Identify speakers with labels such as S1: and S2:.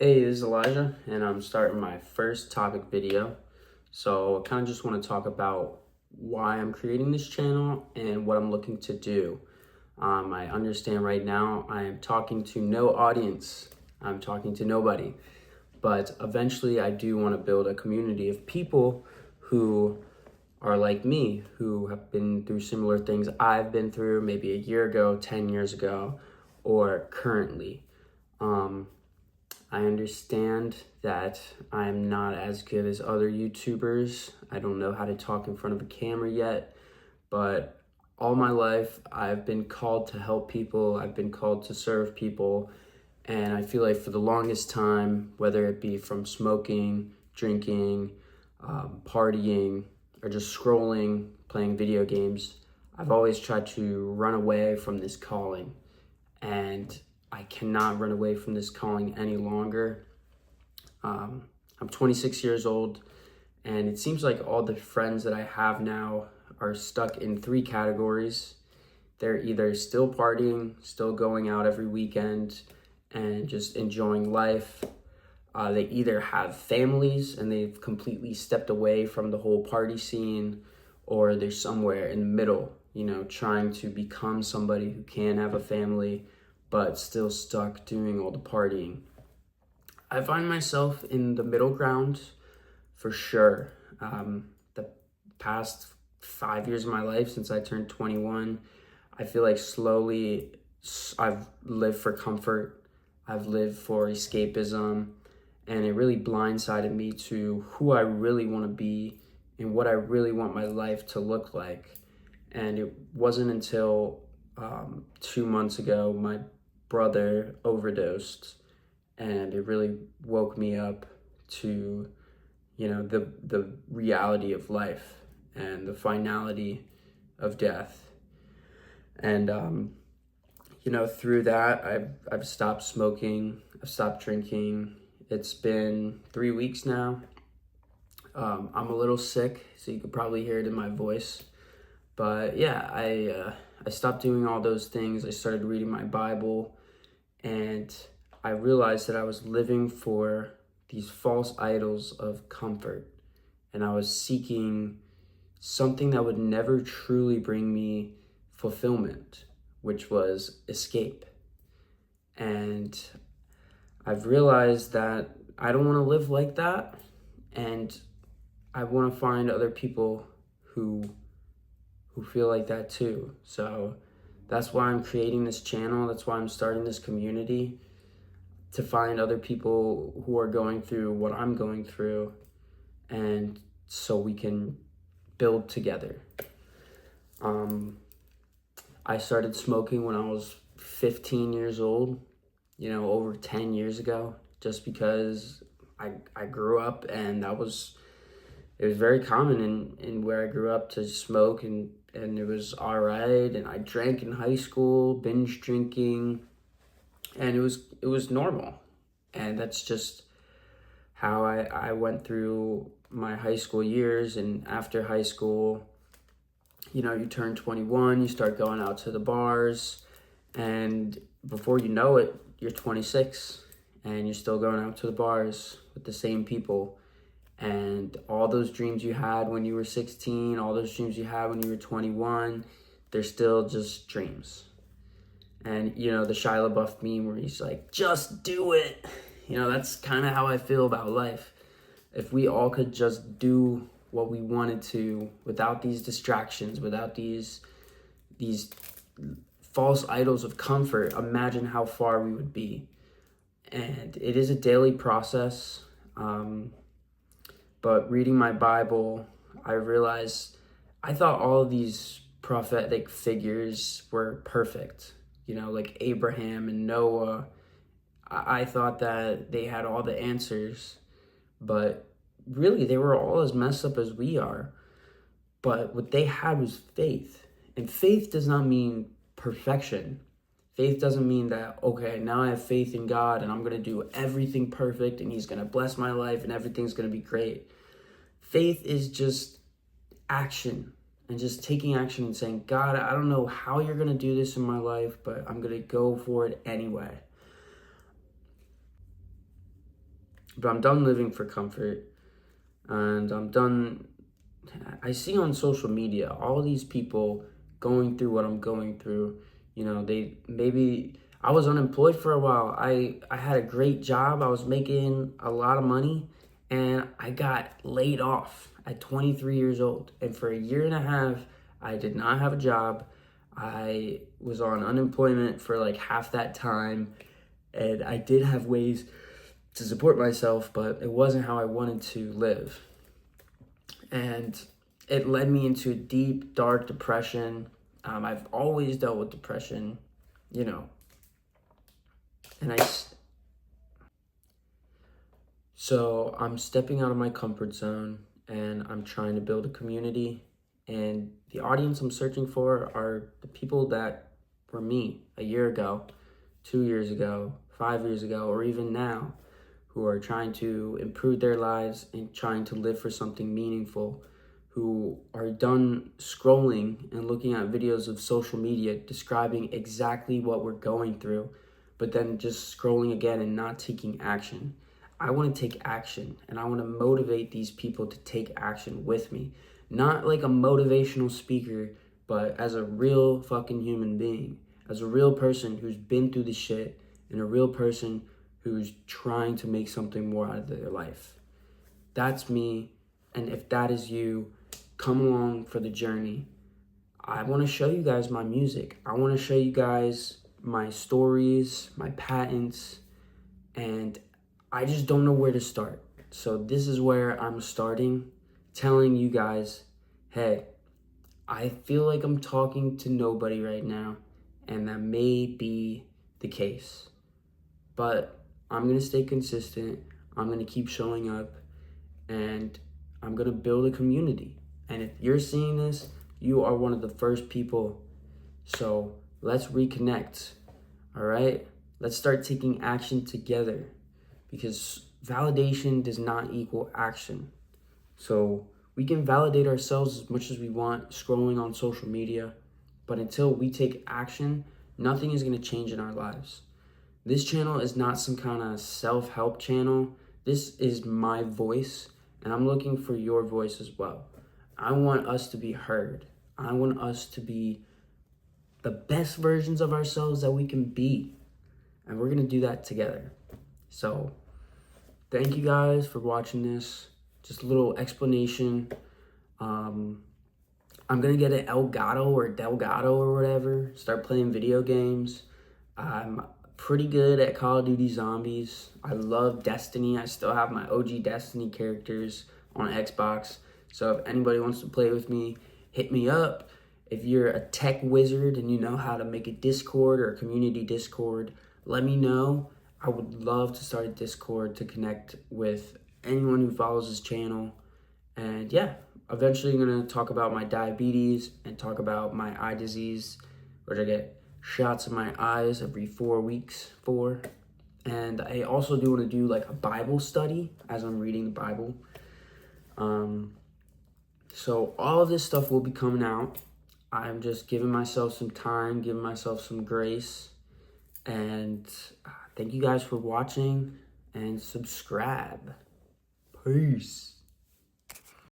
S1: Hey, this is Elijah, and I'm starting my first topic video. So I kind of just want to talk about why I'm creating this channel and what I'm looking to do. I understand right now I am talking to no audience. I'm talking to nobody. But eventually I do want to build a community of people who are like me, who have been through similar things I've been through maybe a year ago, 10 years ago, or currently. I understand that I'm not as good as other YouTubers. I don't know how to talk in front of a camera yet, but all my life I've been called to help people. I've been called to serve people. And I feel like for the longest time, whether it be from smoking, drinking, partying, or just scrolling, playing video games, I've always tried to run away from this calling. And I cannot run away from this calling any longer. I'm 26 years old, and it seems like all the friends that I have now are stuck in three categories. They're either still partying, still going out every weekend, and just enjoying life. They either have families and they've completely stepped away from the whole party scene, or they're somewhere in the middle, trying to become somebody who can have a family, but still stuck doing all the partying. I find myself in the middle ground for sure. The past 5 years of my life, since I turned 21, I feel like slowly I've lived for comfort. I've lived for escapism, and it really blindsided me to who I really want to be and what I really want my life to look like. And it wasn't until 2 months ago, my brother overdosed, and it really woke me up to the reality of life and the finality of death. And through that I've stopped smoking, I've stopped drinking. It's been 3 weeks now. I'm a little sick, so you could probably hear it in my voice. But yeah, I stopped doing all those things. I started reading my Bible, and I realized that I was living for these false idols of comfort, and I was seeking something that would never truly bring me fulfillment, which was escape. And I've realized that I don't want to live like that, and I want to find other people who feel like that too. So that's why I'm creating this channel. That's why I'm starting this community, to find other people who are going through what I'm going through, and so we can build together. I started smoking when I was 15 years old, over 10 years ago, just because I grew up, and it was very common in where I grew up to smoke, and it was all right. And I drank in high school, binge drinking, and it was normal. And that's just how I went through my high school years. And after high school, you turn 21, you start going out to the bars, and before you know it, you're 26, and you're still going out to the bars with the same people. And all those dreams you had when you were 16, all those dreams you had when you were 21, they're still just dreams. And, the Shia LaBeouf meme where he's like, just do it. That's kind of how I feel about life. If we all could just do what we wanted to without these distractions, without these false idols of comfort, imagine how far we would be. And it is a daily process. But reading my Bible, I realized I thought all of these prophetic figures were perfect, like Abraham and Noah. I thought that they had all the answers, but really they were all as messed up as we are. But what they had was faith. And faith does not mean perfection. Faith doesn't mean that, okay, now I have faith in God and I'm going to do everything perfect and he's going to bless my life and everything's going to be great. Faith is just action, and just taking action and saying, God, I don't know how you're going to do this in my life, but I'm going to go for it anyway. But I'm done living for comfort, and I'm done. I see on social media all these people going through what I'm going through. You know, they maybe I was unemployed for a while. I had a great job. I was making a lot of money, and I got laid off at 23 years old. And for a year and a half, I did not have a job. I was on unemployment for like half that time, and I did have ways to support myself, but it wasn't how I wanted to live. And it led me into a deep, dark depression. I've always dealt with depression, you know, and so I'm stepping out of my comfort zone, and I'm trying to build a community. And the audience I'm searching for are the people that were me a year ago, 2 years ago, 5 years ago, or even now, who are trying to improve their lives and trying to live for something meaningful, who are done scrolling and looking at videos of social media describing exactly what we're going through, but then just scrolling again and not taking action. I want to take action, and I want to motivate these people to take action with me. Not like a motivational speaker, but as a real fucking human being, as a real person who's been through the shit, and a real person who's trying to make something more out of their life. That's me, and if that is you, come along for the journey. I want to show you guys my music. I want to show you guys my stories, my patents, and I just don't know where to start. So this is where I'm starting, telling you guys, hey, I feel like I'm talking to nobody right now, and that may be the case. But I'm going to stay consistent. I'm going to keep showing up, and I'm going to build a community. And if you're seeing this, you are one of the first people. So let's reconnect. All right? Let's start taking action together, because validation does not equal action. So we can validate ourselves as much as we want scrolling on social media, but until we take action, nothing is going to change in our lives. This channel is not some kind of self-help channel. This is my voice, and I'm looking for your voice as well. I want us to be heard. I want us to be the best versions of ourselves that we can be, and we're going to do that together. So thank you guys for watching this. Just a little explanation. I'm going to get an Elgato or Delgado or whatever, start playing video games. I'm pretty good at Call of Duty Zombies. I love Destiny. I still have my OG Destiny characters on Xbox. So if anybody wants to play with me, hit me up. If you're a tech wizard and you know how to make a Discord or a community Discord, let me know. I would love to start a Discord to connect with anyone who follows this channel. And yeah, eventually I'm going to talk about my diabetes and talk about my eye disease, which I get shots in my eyes every 4 weeks for. And I also do want to do like a Bible study as I'm reading the Bible. So all of this stuff will be coming out. I'm just giving myself some time, giving myself some grace. And thank you guys for watching, and subscribe. Peace.